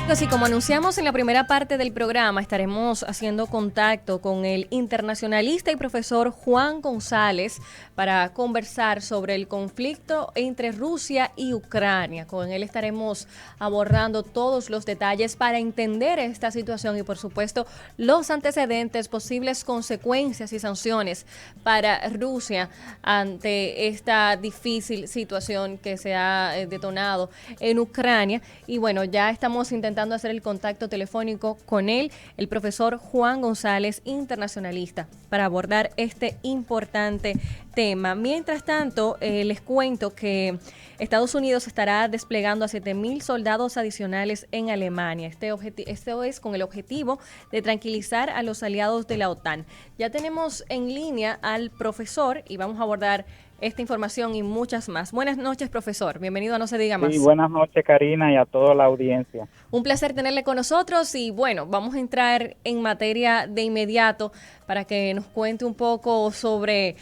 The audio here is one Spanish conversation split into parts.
Así como anunciamos en la primera parte del programa, estaremos haciendo contacto con el internacionalista y profesor Juan González para conversar sobre el conflicto entre Rusia y Ucrania. Con él estaremos abordando todos los detalles para entender esta situación y, por supuesto, los antecedentes, posibles consecuencias y sanciones para Rusia ante esta difícil situación que se ha detonado en Ucrania. Y bueno, ya estamos intentando hacer el contacto telefónico con él, el profesor Juan González, internacionalista, para abordar este importante tema. Mientras tanto, les cuento que Estados Unidos estará desplegando a 7,000 soldados adicionales en Alemania. Esto es con el objetivo de tranquilizar a los aliados de la OTAN. Ya tenemos en línea al profesor y vamos a abordar esta información y muchas más. Buenas noches, profesor. Bienvenido a No Se Diga Más. Sí, buenas noches, Karina, y a toda la audiencia. Un placer tenerle con nosotros y bueno, vamos a entrar en materia de inmediato para que nos cuente un poco sobre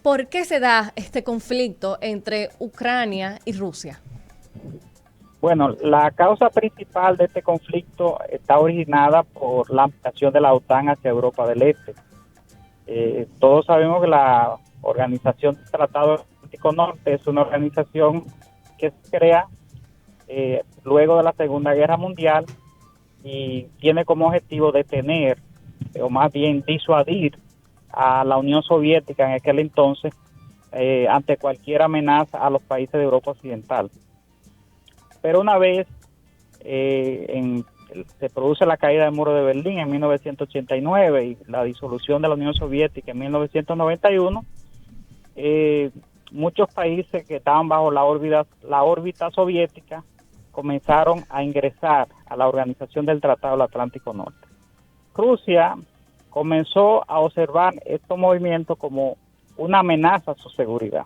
por qué se da este conflicto entre Ucrania y Rusia. Bueno, la causa principal de este conflicto está originada por la ampliación de la OTAN hacia Europa del Este. Todos sabemos que la Organización del Tratado Atlántico Norte es una organización que se crea luego de la Segunda Guerra Mundial y tiene como objetivo detener, o más bien disuadir a la Unión Soviética en aquel entonces ante cualquier amenaza a los países de Europa Occidental. Pero una vez se produce la caída del muro de Berlín en 1989 y la disolución de la Unión Soviética en 1991, muchos países que estaban bajo la órbita soviética comenzaron a ingresar a la Organización del Tratado del Atlántico Norte. Rusia comenzó a observar estos movimientos como una amenaza a su seguridad.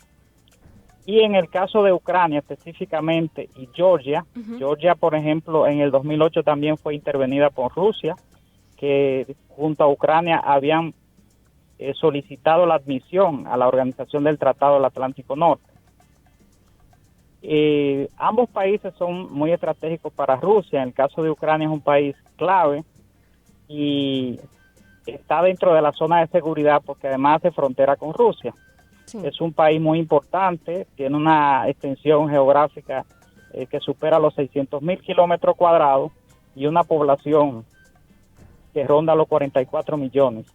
Y en el caso de Ucrania específicamente y Georgia, Georgia, por ejemplo, en el 2008 también fue intervenida por Rusia, que junto a Ucrania habían solicitado la admisión a la Organización del Tratado del Atlántico Norte. Ambos países son muy estratégicos para Rusia. En el caso de Ucrania es un país clave y está dentro de la zona de seguridad porque además hace frontera con Rusia. Sí. Es un país muy importante, tiene una extensión geográfica que supera los 600,000 kilómetros cuadrados y una población que ronda los 44 millones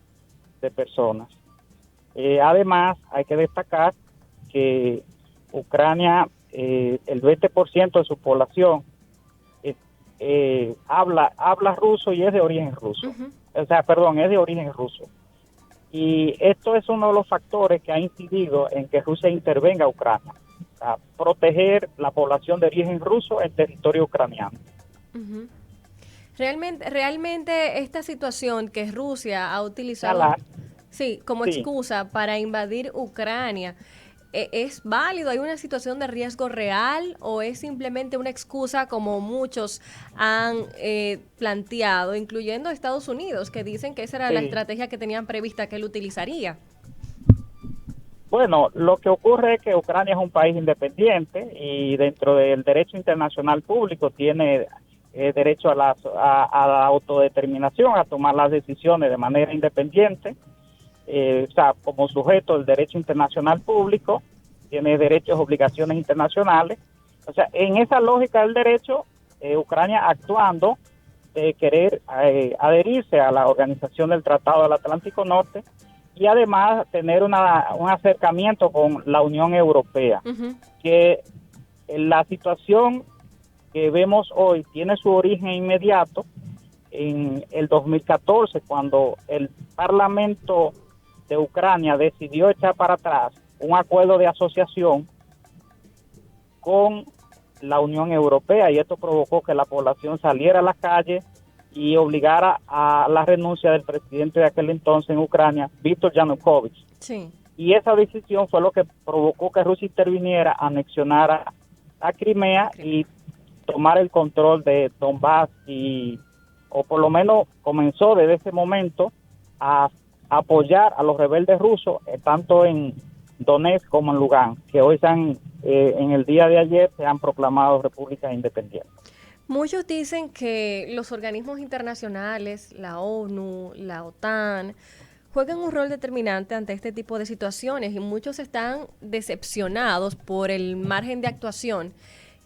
de personas. Además, hay que destacar que Ucrania, el 20% de su población habla ruso y es de origen ruso. Es de origen ruso. Y esto es uno de los factores que ha incidido en que Rusia intervenga a Ucrania, a proteger la población de origen ruso en territorio ucraniano. Realmente esta situación que Rusia ha utilizado como excusa para invadir Ucrania, ¿es válido? ¿Hay una situación de riesgo real o es simplemente una excusa como muchos han planteado, incluyendo Estados Unidos, que dicen que esa era la estrategia que tenían prevista que él utilizaría? Bueno, lo que ocurre es que Ucrania es un país independiente y dentro del derecho internacional público tiene derecho a la autodeterminación, a tomar las decisiones de manera independiente. Como sujeto del derecho internacional público, tiene derechos y obligaciones internacionales. O sea, en esa lógica del derecho, Ucrania actuando de querer adherirse a la Organización del Tratado del Atlántico Norte y además tener un acercamiento con la Unión Europea, que la situación que vemos hoy tiene su origen inmediato en el 2014, cuando el Parlamento de Ucrania decidió echar para atrás un acuerdo de asociación con la Unión Europea, y esto provocó que la población saliera a las calles y obligara a la renuncia del presidente de aquel entonces en Ucrania, Víctor Yanukovych. Sí. Y esa decisión fue lo que provocó que Rusia interviniera, anexionara a Crimea y tomar el control de Donbass, o por lo menos comenzó desde ese momento a apoyar a los rebeldes rusos, tanto en Donetsk como en Lugansk, que hoy en el día de ayer se han proclamado repúblicas independientes. Muchos dicen que los organismos internacionales, la ONU, la OTAN, juegan un rol determinante ante este tipo de situaciones y muchos están decepcionados por el margen de actuación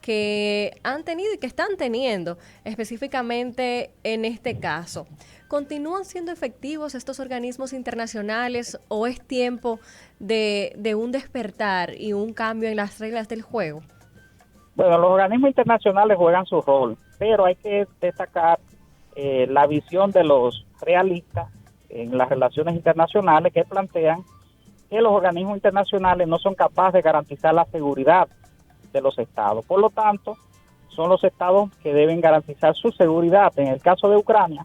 que han tenido y que están teniendo específicamente en este caso. ¿Continúan siendo efectivos estos organismos internacionales o es tiempo de un despertar y un cambio en las reglas del juego? Bueno, los organismos internacionales juegan su rol, pero hay que destacar la visión de los realistas en las relaciones internacionales que plantean que los organismos internacionales no son capaces de garantizar la seguridad de los estados. Por lo tanto, son los estados que deben garantizar su seguridad. En el caso de Ucrania,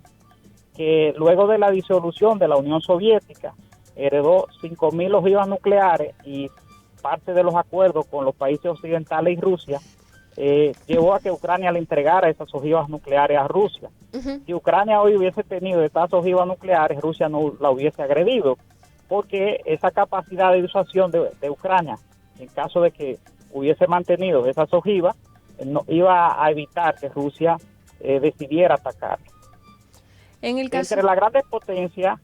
que luego de la disolución de la Unión Soviética heredó 5.000 ojivas nucleares y parte de los acuerdos con los países occidentales y Rusia, llevó a que Ucrania le entregara esas ojivas nucleares a Rusia. Si Ucrania hoy hubiese tenido estas ojivas nucleares, Rusia no la hubiese agredido, porque esa capacidad de disuasión de Ucrania, en caso de que hubiese mantenido esas ojivas, no, iba a evitar que Rusia decidiera atacar. Entre las grandes potencias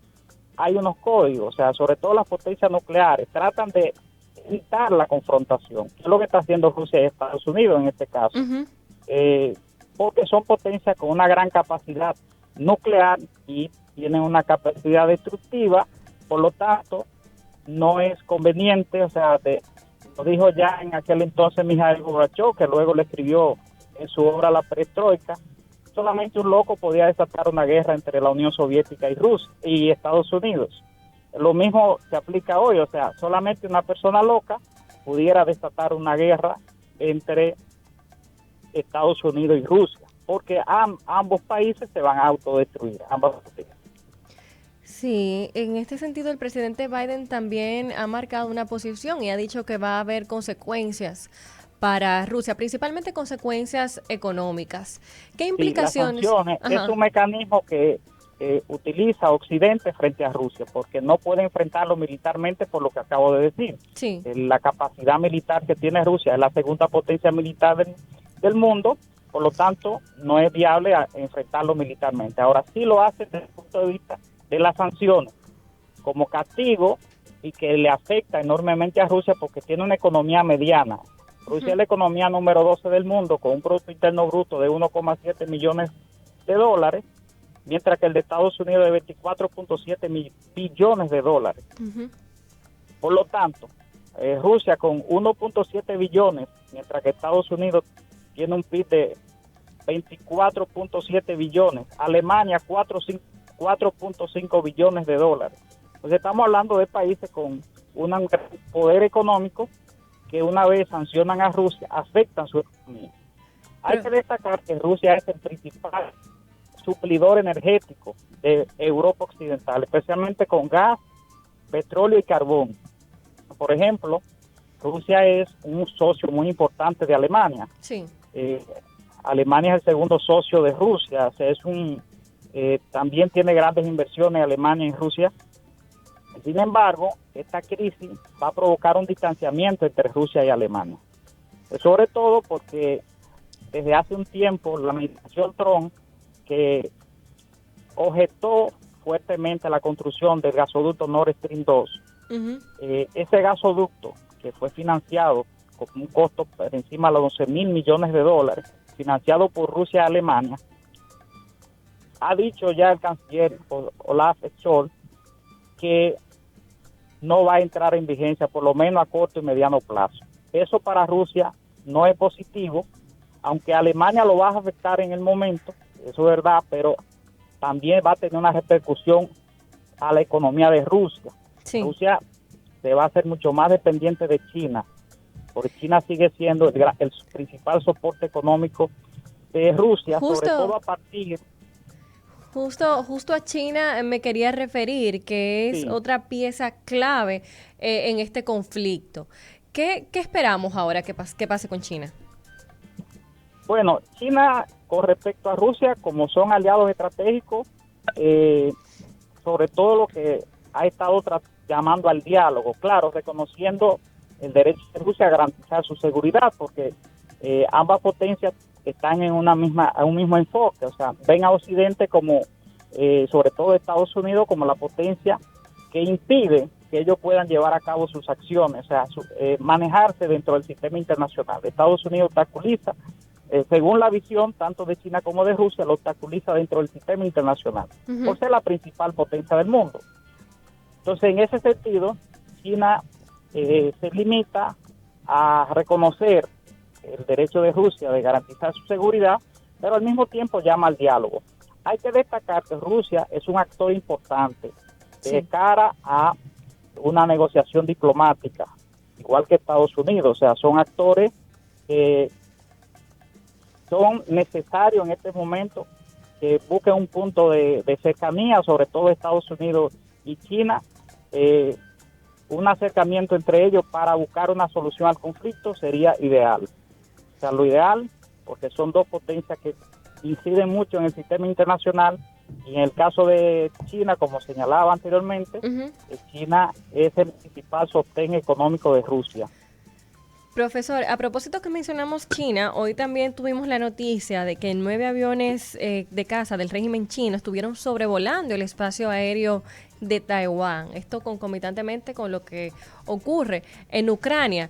hay unos códigos, o sea, sobre todo las potencias nucleares, tratan de evitar la confrontación, que es lo que está haciendo Rusia y Estados Unidos en este caso, porque son potencias con una gran capacidad nuclear y tienen una capacidad destructiva, por lo tanto, no es conveniente, o sea, lo dijo ya en aquel entonces Mikhail Gorbachev, que luego le escribió en su obra La Perestroika, solamente un loco podía desatar una guerra entre la Unión Soviética y Rusia y Estados Unidos. Lo mismo se aplica hoy, o sea, solamente una persona loca pudiera desatar una guerra entre Estados Unidos y Rusia, porque ambos países se van a autodestruir, ambas potencias. Sí, en este sentido el presidente Biden también ha marcado una posición y ha dicho que va a haber consecuencias para Rusia, principalmente consecuencias económicas. ¿Qué implicaciones? Sí, las sanciones es un mecanismo que utiliza Occidente frente a Rusia, porque no puede enfrentarlo militarmente por lo que acabo de decir. Sí. La capacidad militar que tiene Rusia es la segunda potencia militar del mundo, por lo tanto no es viable enfrentarlo militarmente. Ahora sí lo hace desde el punto de vista de las sanciones, como castigo y que le afecta enormemente a Rusia porque tiene una economía mediana. Rusia es la economía número 12 del mundo con un Producto Interno Bruto de 1,7 millones de dólares, mientras que el de Estados Unidos es de 24,7 billones de dólares. Por lo tanto, Rusia con 1,7 billones, mientras que Estados Unidos tiene un PIB de 24,7 billones, Alemania 4,5 billones de dólares. Entonces estamos hablando de países con un gran poder económico que una vez sancionan a Rusia, afectan su economía. Hay que destacar que Rusia es el principal suplidor energético de Europa Occidental, especialmente con gas, petróleo y carbón. Por ejemplo, Rusia es un socio muy importante de Alemania. Sí. Alemania es el segundo socio de Rusia, o sea, también tiene grandes inversiones Alemania en Rusia. Sin embargo, esta crisis va a provocar un distanciamiento entre Rusia y Alemania. Sobre todo porque desde hace un tiempo la administración Trump, que objetó fuertemente la construcción del gasoducto Nord Stream 2, ese gasoducto que fue financiado con un costo por encima de los 11,000 millones de dólares, financiado por Rusia y Alemania, ha dicho ya el canciller Olaf Scholz que no va a entrar en vigencia, por lo menos a corto y mediano plazo. Eso para Rusia no es positivo, aunque Alemania lo va a afectar en el momento, eso es verdad, pero también va a tener una repercusión a la economía de Rusia. Sí. Rusia se va a hacer mucho más dependiente de China, porque China sigue siendo el principal soporte económico de Rusia, sobre todo a partir... Justo a China me quería referir, que es otra pieza clave en este conflicto. ¿Qué esperamos ahora que pase con China? Bueno, China con respecto a Rusia, como son aliados estratégicos, sobre todo lo que ha estado llamando al diálogo, claro, reconociendo el derecho de Rusia a garantizar su seguridad, porque ambas potencias están en un mismo enfoque, o sea, ven a Occidente como, sobre todo Estados Unidos, como la potencia que impide que ellos puedan llevar a cabo sus acciones, o sea, manejarse dentro del sistema internacional. Estados Unidos obstaculiza, según la visión tanto de China como de Rusia, lo obstaculiza dentro del sistema internacional, por ser la principal potencia del mundo. Entonces, en ese sentido, China se limita a reconocer el derecho de Rusia de garantizar su seguridad, pero al mismo tiempo llama al diálogo. Hay que destacar que Rusia es un actor importante de cara a una negociación diplomática, igual que Estados Unidos, o sea, son actores que son necesarios en este momento, que busquen un punto de cercanía, sobre todo Estados Unidos y China, un acercamiento entre ellos para buscar una solución al conflicto sería ideal. O sea, lo ideal, porque son dos potencias que inciden mucho en el sistema internacional, y en el caso de China, como señalaba anteriormente, China es el principal sostén económico de Rusia. Profesor, a propósito que mencionamos China, hoy también tuvimos la noticia de que 9 aviones de caza del régimen chino estuvieron sobrevolando el espacio aéreo de Taiwán. Esto concomitantemente con lo que ocurre en Ucrania.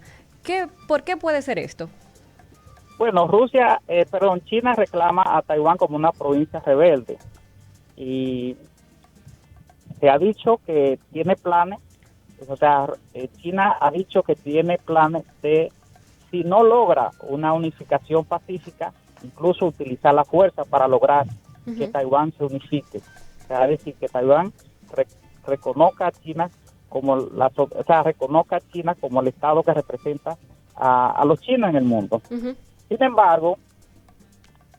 ¿Por qué puede ser esto? Bueno, China reclama a Taiwán como una provincia rebelde, y se ha dicho que tiene planes, o sea, China ha dicho que tiene planes de, si no logra una unificación pacífica, incluso utilizar la fuerza para lograr que Taiwán se unifique. O sea, es decir, que Taiwán reconozca a China como reconozca a China como el Estado que representa a los chinos en el mundo. Sin embargo,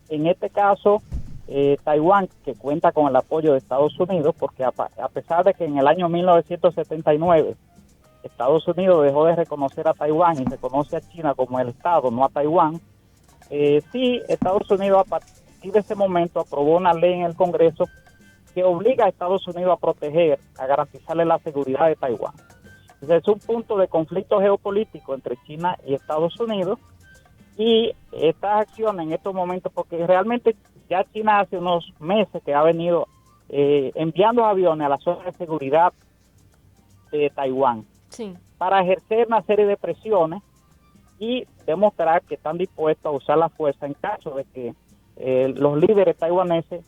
en este caso, Taiwán, que cuenta con el apoyo de Estados Unidos, porque a pesar de que en el año 1979 Estados Unidos dejó de reconocer a Taiwán y reconoce a China como el Estado, no a Taiwán, sí, Estados Unidos a partir de ese momento aprobó una ley en el Congreso que obliga a Estados Unidos a proteger, a garantizarle la seguridad de Taiwán. Entonces es un punto de conflicto geopolítico entre China y Estados Unidos, y estas acciones en estos momentos, porque realmente ya China hace unos meses que ha venido enviando aviones a la zona de seguridad de Taiwán para ejercer una serie de presiones y demostrar que están dispuestos a usar la fuerza en caso de que los líderes taiwaneses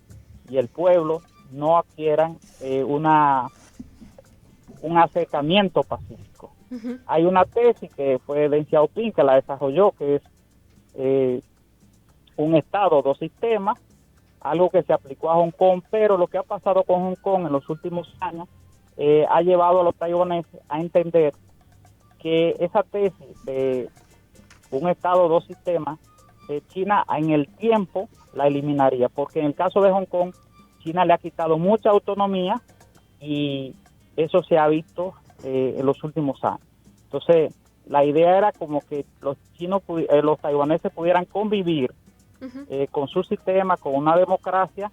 y el pueblo no adquieran un acercamiento pacífico. Hay una tesis que fue Deng Xiaoping que la desarrolló, que es un Estado, dos sistemas, algo que se aplicó a Hong Kong, pero lo que ha pasado con Hong Kong en los últimos años ha llevado a los taiwaneses a entender que esa tesis de un Estado, dos sistemas, China en el tiempo la eliminaría, porque en el caso de Hong Kong, China le ha quitado mucha autonomía y eso se ha visto en los últimos años. Entonces, la idea era como que los taiwaneses pudieran convivir con su sistema, con una democracia,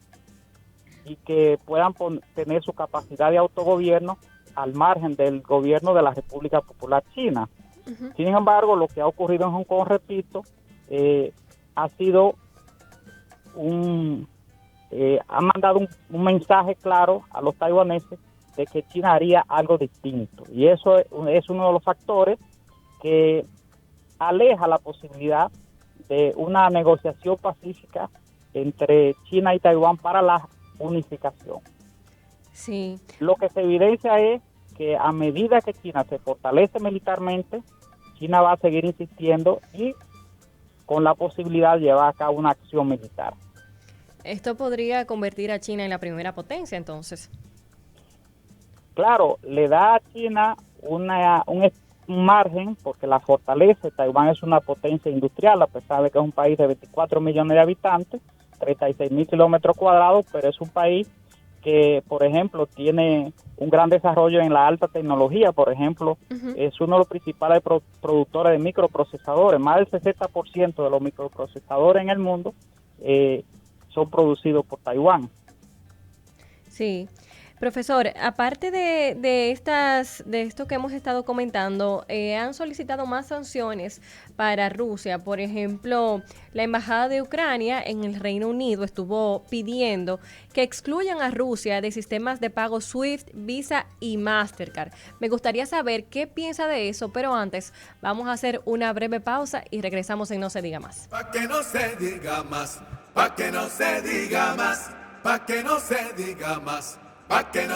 y que puedan tener su capacidad de autogobierno al margen del gobierno de la República Popular China. Sin embargo, lo que ha ocurrido en Hong Kong, repito, ha sido ha mandado un mensaje claro a los taiwaneses de que China haría algo distinto, y eso es uno de los factores que aleja la posibilidad de una negociación pacífica entre China y Taiwán para la unificación. Sí. Lo que se evidencia es que a medida que China se fortalece militarmente, China va a seguir insistiendo y con la posibilidad de llevar a cabo una acción militar. ¿Esto podría convertir a China en la primera potencia entonces? Claro, le da a China un margen porque la fortalece. Taiwán es una potencia industrial, a pesar de que es un país de 24 millones de habitantes, 36.000 kilómetros cuadrados, pero es un país que, por ejemplo, tiene un gran desarrollo en la alta tecnología. Por ejemplo, es uno de los principales productores de microprocesadores. Más del 60% de los microprocesadores en el mundo son producidos por Taiwán. Sí. Profesor, aparte de esto que hemos estado comentando, han solicitado más sanciones para Rusia. Por ejemplo, la Embajada de Ucrania en el Reino Unido estuvo pidiendo que excluyan a Rusia de sistemas de pago SWIFT, Visa y Mastercard. Me gustaría saber qué piensa de eso, pero antes vamos a hacer una breve pausa y regresamos en No se diga más. Pa' que no se diga más, pa' que no se diga más, pa' que no se diga más, pa' que no